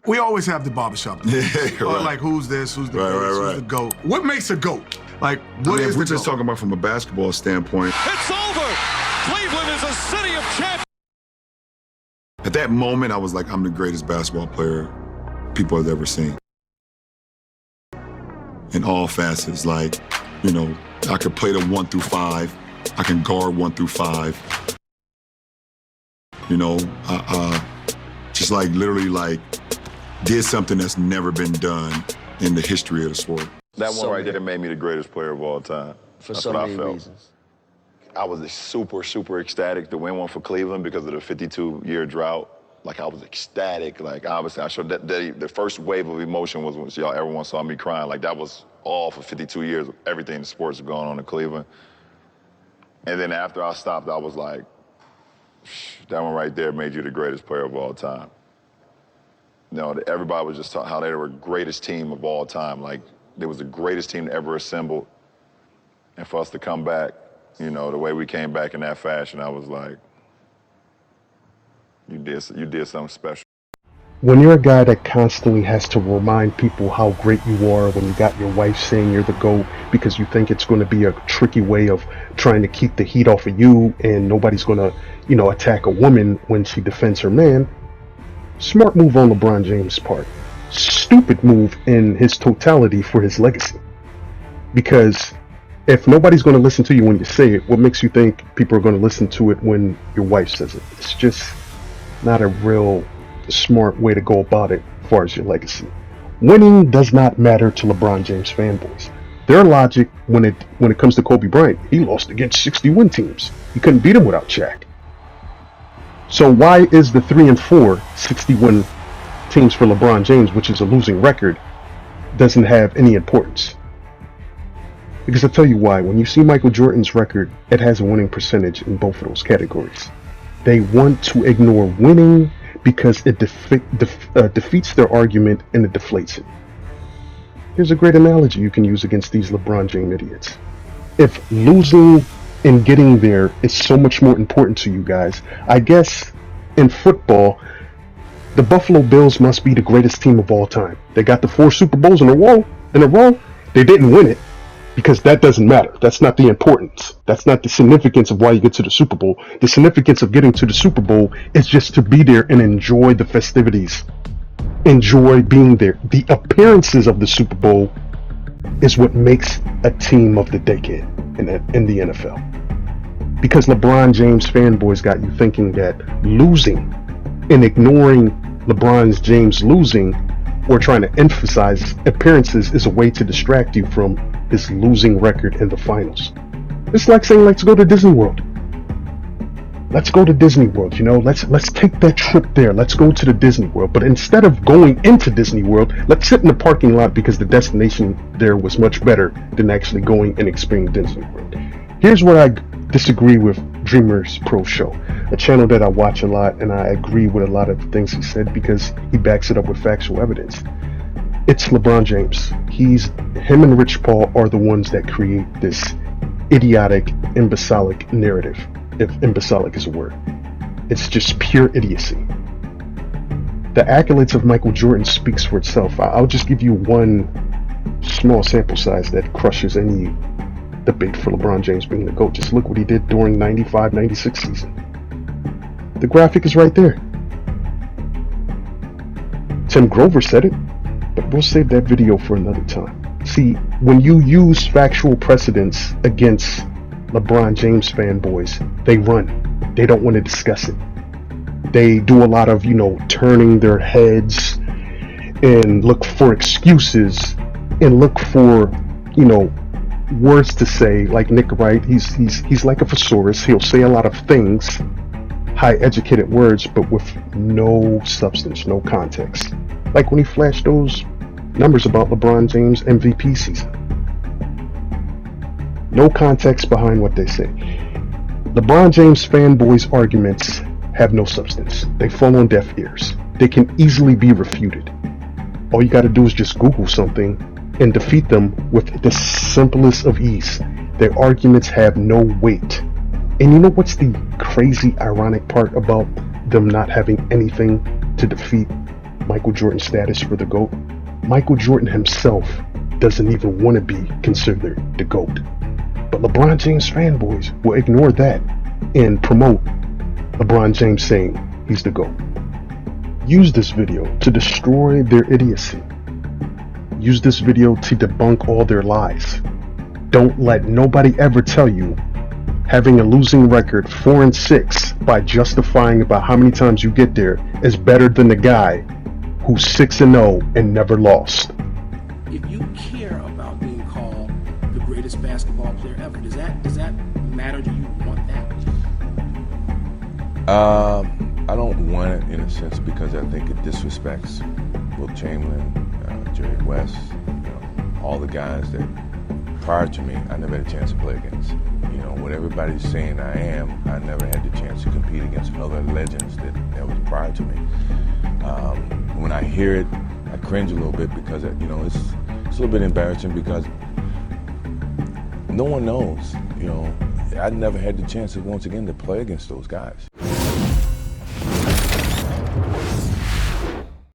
We always have the barbershop. Like, who's this? Who's the greatest? Who's the GOAT? What makes a GOAT? Like, what is we're the just GOAT? talking about from a basketball standpoint. It's over! Cleveland is a city of champions! At that moment, I was like, I'm the greatest basketball player people have ever seen. In all facets, like, you know, I could play the 1 through 5. I can guard 1 through 5. You know, just like literally like did something that's never been done in the history of the sport. That one right there made me the greatest player of all time. For so many reasons. I was super ecstatic to win one for Cleveland because of the 52-year drought. Like, I was ecstatic. Like, obviously, I showed that the first wave of emotion was when everyone saw me crying. Like, that was all for 52 years. Everything in sports was going on in Cleveland. And then after I stopped, I was like, that one right there made you the greatest player of all time. You know, everybody was just talking how they were the greatest team of all time. Like, they was the greatest team ever assembled. And for us to come back, you know, the way we came back in that fashion, I was like, you did something special. When you're a guy that constantly has to remind people how great you are, when you got your wife saying you're the GOAT because you think it's going to be a tricky way of trying to keep the heat off of you and nobody's going to, you know, attack a woman when she defends her man, smart move on LeBron James' part. Stupid move in his totality for his legacy. Because if nobody's going to listen to you when you say it, what makes you think people are going to listen to it when your wife says it? It's just not a real smart way to go about it as far as your legacy. Winning does not matter to LeBron James fanboys. Their logic when it comes to Kobe Bryant, he lost against 61 teams. You couldn't beat him without Shaq. So why is the 3-4 61 teams for LeBron James, which is a losing record, doesn't have any importance? Because I'll tell you why. When you see Michael Jordan's record, it has a winning percentage in both of those categories. They want to ignore winning because it defeats their argument and it deflates it. Here's a great analogy you can use against these LeBron James idiots. If losing and getting there is so much more important to you guys, I guess in football, the Buffalo Bills must be the greatest team of all time. They got the 4 Super Bowls in a row. They didn't win it. Because that doesn't matter. That's not the importance. That's not the significance of why you get to the Super Bowl. The significance of getting to the Super Bowl is just to be there and enjoy the festivities. Enjoy being there. The appearances of the Super Bowl is what makes a team of the decade in the NFL. Because LeBron James fanboys got you thinking that losing and ignoring LeBron James losing or trying to emphasize appearances is a way to distract you from his losing record in the finals. It's like saying, let's go to Disney World. Let's go to Disney World, you know, let's take that trip there. Let's go to the Disney World. But instead of going into Disney World, let's sit in the parking lot because the destination there was much better than actually going and experiencing Disney World. Here's where I disagree with Dreamers Pro Show, a channel that I watch a lot, and I agree with a lot of the things he said because he backs it up with factual evidence. It's LeBron James. Him and Rich Paul are the ones that create this idiotic, imbecilic narrative, if imbecilic is a word. It's just pure idiocy. The accolades of Michael Jordan speaks for itself. I'll just give you one small sample size that crushes any debate for LeBron James being the GOAT. Just look what he did during 95-96 season. The graphic is right there. Tim Grover said it, but we'll save that video for another time. See, when you use factual precedents against LeBron James fanboys, they run. They don't want to discuss it. They do a lot of, turning their heads and look for excuses and look for, words to say. Like Nick Wright, he's like a thesaurus. He'll say a lot of things, high educated words, but with no substance, no context. Like when he flashed those numbers about LeBron James' MVP season. No context behind what they say. LeBron James fanboys' arguments have no substance. They fall on deaf ears. They can easily be refuted. All you gotta do is just Google something and defeat them with the simplest of ease. Their arguments have no weight. And you know what's the crazy, ironic part about them not having anything to defeat Michael Jordan's status for the GOAT, Michael Jordan himself doesn't even want to be considered the GOAT. But LeBron James fanboys will ignore that and promote LeBron James saying he's the GOAT. Use this video to destroy their idiocy. Use this video to debunk all their lies. Don't let nobody ever tell you having a losing record 4-6 by justifying about how many times you get there is better than the guy who's 6-0 and never lost. If you care about being called the greatest basketball player ever, does that matter? Do you want that? I don't want it in a sense because I think it disrespects Wilt Chamberlain, Jerry West, all the guys that prior to me I never had a chance to play against. What everybody's saying I am, I never had the chance to compete against other legends that was prior to me. When I hear it, I cringe a little bit because it's a little bit embarrassing because no one knows. I never had the chance once again to play against those guys.